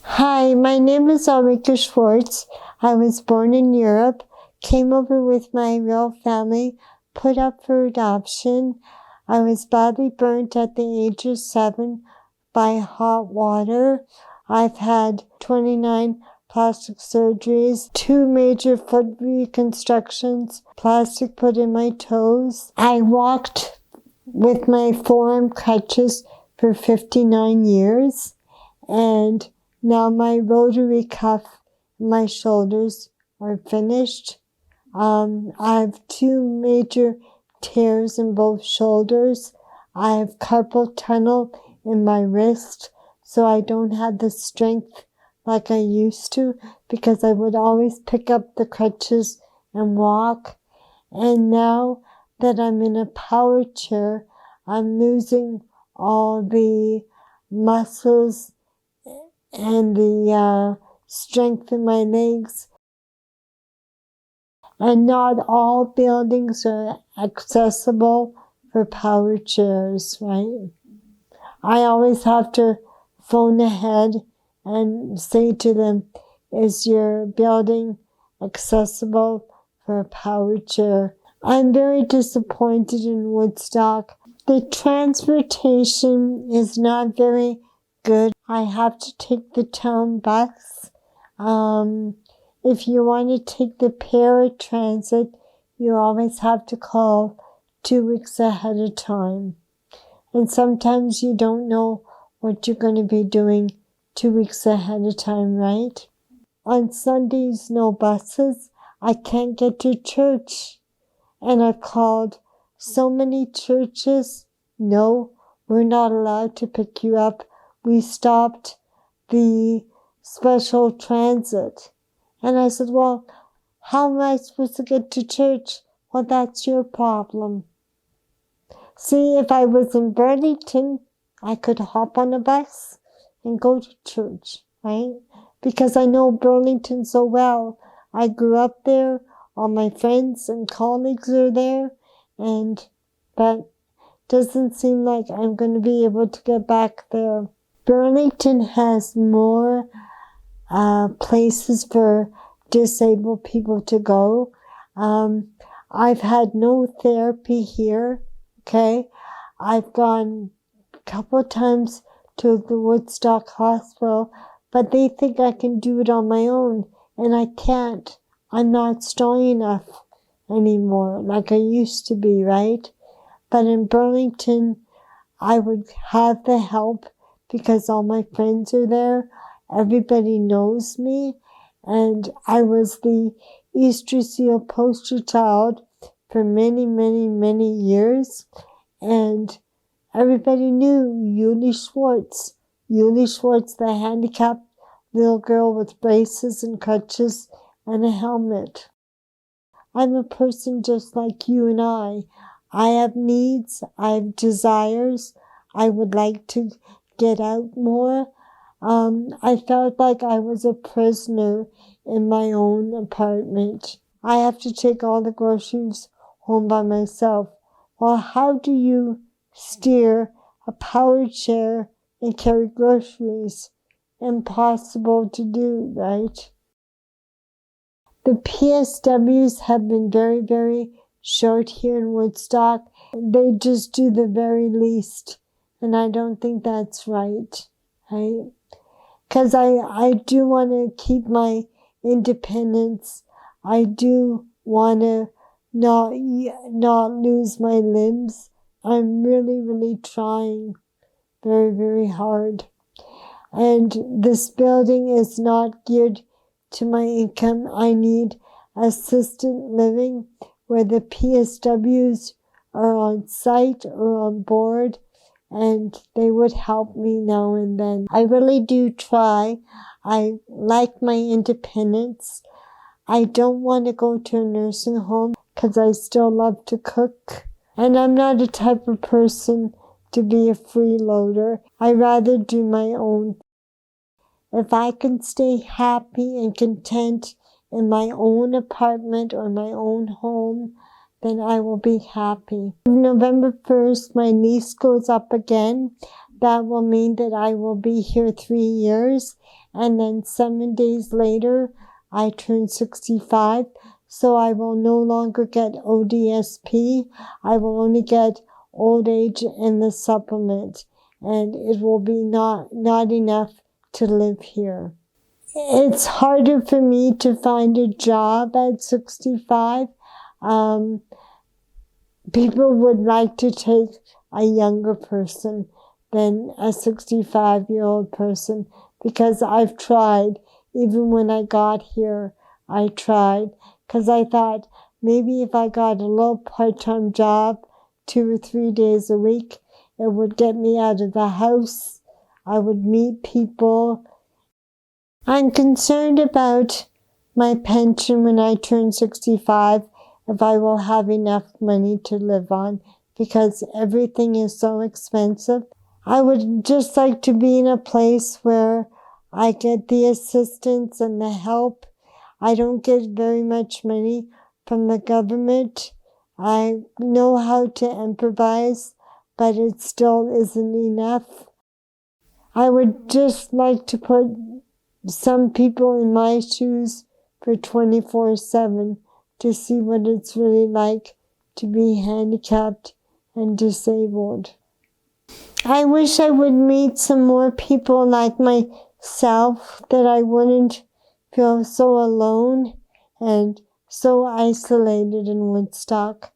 Hi, my name is Ulricke Schwarz. I was born in Europe, came over with my real family, put up for adoption. I was badly burnt at the age of 7 by hot water. I've had 29 plastic surgeries, 2 major foot reconstructions, plastic put in my toes. I walked with my forearm crutches for 59 years, and now my rotary cuff and my shoulders are finished. I have 2 major tears in both shoulders. I have carpal tunnel in my wrist, so I don't have the strength like I used to, because I would always pick up the crutches and walk. And now that I'm in a power chair, I'm losing all the muscles and the strength in my legs. And not all buildings are accessible for power chairs, right? I always have to phone ahead and say to them, is your building accessible for a power chair? I'm very disappointed in Woodstock. The transportation is not very good. I have to take the town bus. If you want to take the paratransit, you always have to call 2 weeks ahead of time. And sometimes you don't know what you're going to be doing 2 weeks ahead of time, right? On Sundays, no buses. I can't get to church. And I've called so many churches. No, we're not allowed to pick you up. We stopped the special transit. And I said, well, how am I supposed to get to church? Well, that's your problem. See, if I was in Burlington, I could hop on a bus and go to church, right? Because I know Burlington so well. I grew up there. All my friends and colleagues are there. But doesn't seem like I'm going to be able to get back there. Burlington has more places for disabled people to go. I've had no therapy here, okay? I've gone a couple of times to the Woodstock Hospital, but they think I can do it on my own, and I can't. I'm not strong enough anymore like I used to be, right? But in Burlington, I would have the help because all my friends are there. Everybody knows me. And I was the Easter Seal poster child for many, many, many years. And everybody knew Ulricke Schwarz. Ulricke Schwarz, the handicapped little girl with braces and crutches and a helmet. I'm a person just like you and I. I have needs. I have desires. I would like to get out more. I felt like I was a prisoner in my own apartment. I have to take all the groceries home by myself. Well, how do you steer a power chair and carry groceries? Impossible to do, right? The PSWs have been very, very short here in Woodstock. They just do the very least, and I don't think that's right, right? Because I do want to keep my independence. I do want to not lose my limbs. I'm really, really trying very, very hard. And this building is not geared to my income. I need assisted living where the PSWs are on site or on board, and they would help me now and then. I really do try. I like my independence. I don't want to go to a nursing home because I still love to cook. And I'm not the type of person to be a freeloader. I rather do my own. If I can stay happy and content in my own apartment or my own home, then I will be happy. November 1st, my lease goes up again. that will mean that I will be here 3 years, and then 7 days later, I turn 65, so I will no longer get ODSP. I will only get old age in the supplement, and it will be not enough to live here. It's harder for me to find a job at 65. People would like to take a younger person than a 65-year-old person, because I've tried. Even when I got here, I tried, because I thought maybe if I got a little part-time job 2 or 3 days a week, it would get me out of the house. I would meet people. I'm concerned about my pension when I turn 65, if I will have enough money to live on, because everything is so expensive. I would just like to be in a place where I get the assistance and the help. I don't get very much money from the government. I know how to improvise, but it still isn't enough. I would just like to put some people in my shoes for 24/7 to see what it's really like to be handicapped and disabled. I wish I would meet some more people like myself, that I wouldn't feel so alone and so isolated in Woodstock.